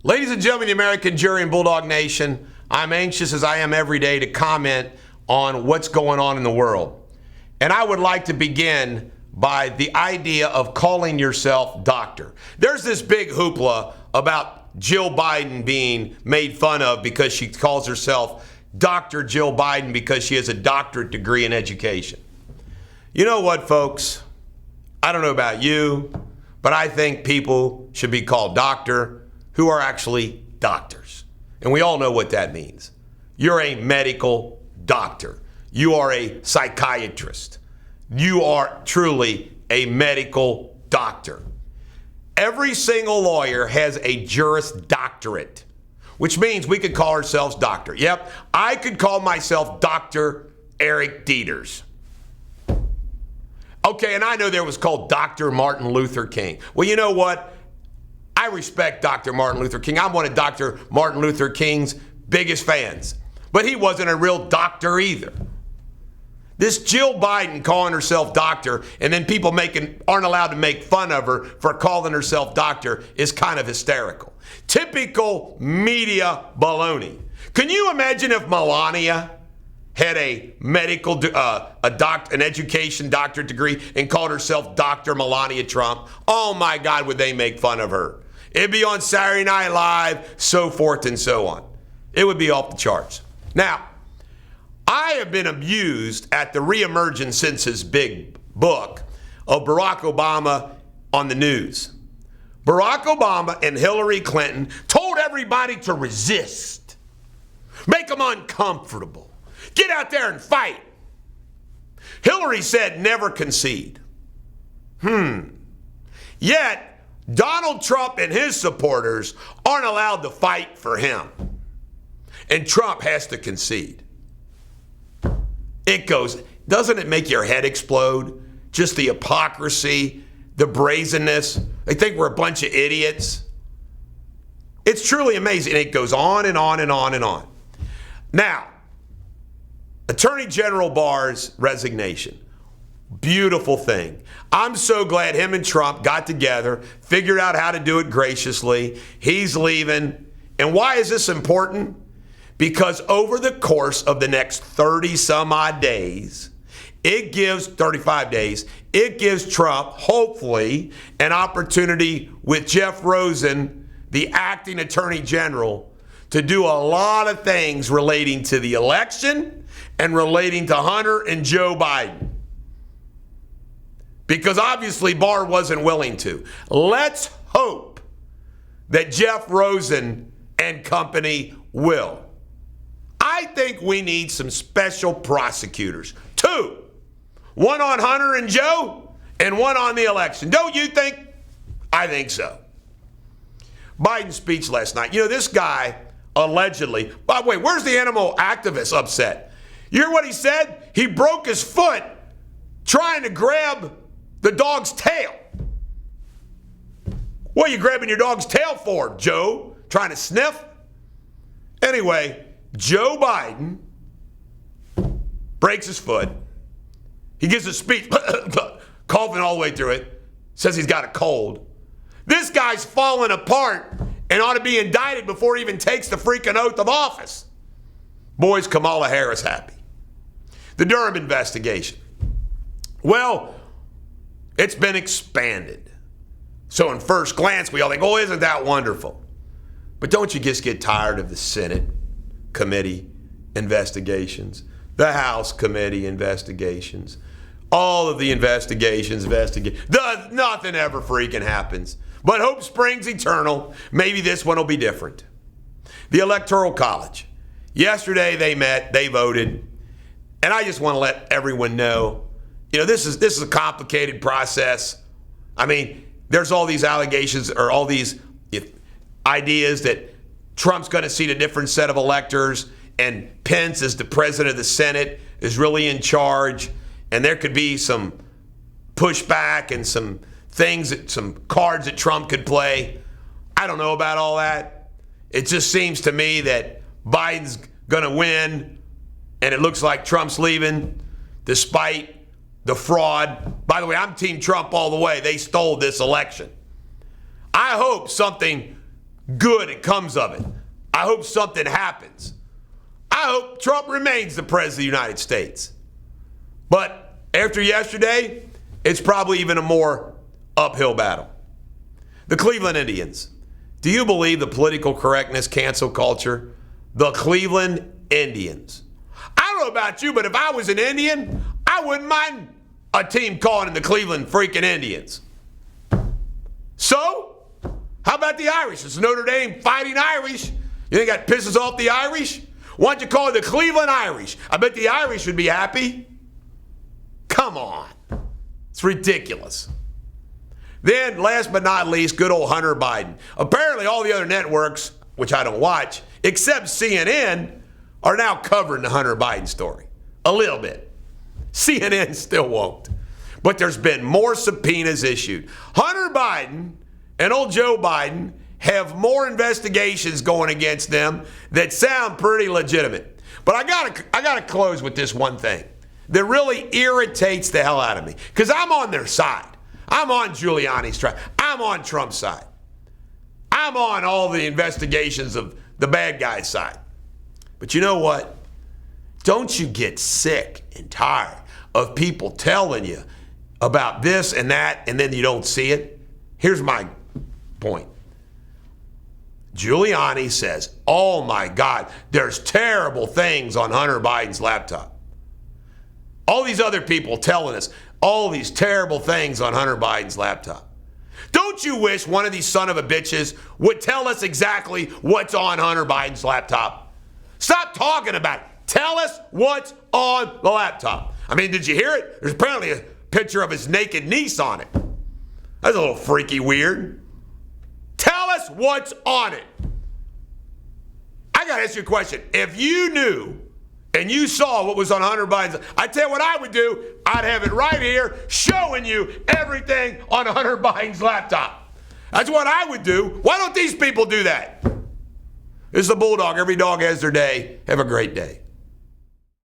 Ladies and gentlemen, the American jury and Bulldog Nation, I'm anxious as I am every day to comment on what's going on in the world. And I would like to begin by the idea of calling yourself doctor. There's this big hoopla about Jill Biden being made fun of because she calls herself Dr. Jill Biden because she has a doctorate degree in education. You know what, folks? I don't know about you, but I think people should be called doctor who are actually doctors. And we all know what that means. You're a medical doctor. You are a psychiatrist. You are truly a medical doctor. Every single lawyer has a Juris Doctorate, which means we could call ourselves doctor. Yep, I could call myself Dr. Eric Deters. Okay, and I know there was called Dr. Martin Luther King. Well, you know what? I respect Dr. Martin Luther King. I'm one of Dr. Martin Luther King's biggest fans. But he wasn't a real doctor either. This Jill Biden calling herself doctor and then people aren't allowed to make fun of her for calling herself doctor is kind of hysterical. Typical media baloney. Can you imagine if Melania had a medical, an education doctorate degree and called herself Dr. Melania Trump? Oh my God, would they make fun of her? It'd be on Saturday Night Live, so forth and so on. It would be off the charts. Now, I have been amused at the reemergence since his big book of Barack Obama on the news. Barack Obama and Hillary Clinton told everybody to resist, make them uncomfortable, get out there and fight. Hillary said never concede. Yet, Donald Trump and his supporters aren't allowed to fight for him. And Trump has to concede. Doesn't it make your head explode? Just the hypocrisy, the brazenness. They think we're a bunch of idiots. It's truly amazing. It goes on and on and on and on. Now, Attorney General Barr's resignation. Beautiful thing. I'm so glad him and Trump got together, figured out how to do it graciously. He's leaving. And why is this important? Because over the course of the next 30 some odd days, 35 days, it gives Trump, hopefully, an opportunity with Jeff Rosen, the acting attorney general, to do a lot of things relating to the election and relating to Hunter and Joe Biden. Because obviously Barr wasn't willing to. Let's hope that Jeff Rosen and company will. I think we need some special prosecutors. 2. One on Hunter and Joe and one on the election. Don't you think? I think so. Biden's speech last night. You know, this guy allegedly, by the way, where's the animal activist upset? You hear what he said? He broke his foot trying to grab the dog's tail. What are you grabbing your dog's tail for, Joe? Trying to sniff? Anyway, Joe Biden breaks his foot. He gives a speech, coughing all the way through it, says he's got a cold. This guy's falling apart and ought to be indicted before he even takes the freaking oath of office. Boy's Kamala Harris happy. The Durham Investigation. Well, it's been expanded. So in first glance, we all think, oh, isn't that wonderful? But don't you just get tired of the Senate committee investigations, the House committee investigations, all of the investigations, nothing ever freaking happens. But hope springs eternal. Maybe this one will be different. The Electoral College. Yesterday they met, they voted, and I just want to let everyone know, you know, this is a complicated process. I mean, there's all these allegations or all these ideas that Trump's going to seat a different set of electors, and Pence, as the president of the Senate, is really in charge, and there could be some pushback and some cards that Trump could play. I don't know about all that. It just seems to me that Biden's going to win, and it looks like Trump's leaving despite the fraud. By the way, I'm Team Trump all the way. They stole this election. I hope something good that comes of it. I hope something happens. I hope Trump remains the president of the United States. But after yesterday, it's probably even a more uphill battle. The Cleveland Indians. Do you believe the political correctness cancel culture? The Cleveland Indians. I don't know about you, but if I was an Indian, I wouldn't mind a team calling it the Cleveland freaking Indians. So, how about the Irish? It's Notre Dame Fighting Irish. You think that pisses off the Irish? Why don't you call it the Cleveland Irish? I bet the Irish would be happy. Come on. It's ridiculous. Then, last but not least, good old Hunter Biden. Apparently, all the other networks, which I don't watch, except CNN, are now covering the Hunter Biden story. A little bit. CNN still won't. But there's been more subpoenas issued. Hunter Biden and old Joe Biden have more investigations going against them that sound pretty legitimate. But I gotta close with this one thing that really irritates the hell out of me. Because I'm on their side. I'm on Giuliani's side. I'm on Trump's side. I'm on all the investigations of the bad guy's side. But you know what? Don't you get sick and tired of people telling you about this and that, and then you don't see it? Here's my point. Giuliani says, oh my God, there's terrible things on Hunter Biden's laptop. All these other people telling us all these terrible things on Hunter Biden's laptop. Don't you wish one of these son of a bitches would tell us exactly what's on Hunter Biden's laptop? Stop talking about it. Tell us what's on the laptop. I mean, did you hear it? There's apparently a picture of his naked niece on it. That's a little freaky weird. Tell us what's on it. I got to ask you a question. If you knew and you saw what was on Hunter Biden's, I tell you what I would do. I'd have it right here showing you everything on Hunter Biden's laptop. That's what I would do. Why don't these people do that? This is the Bulldog. Every dog has their day. Have a great day.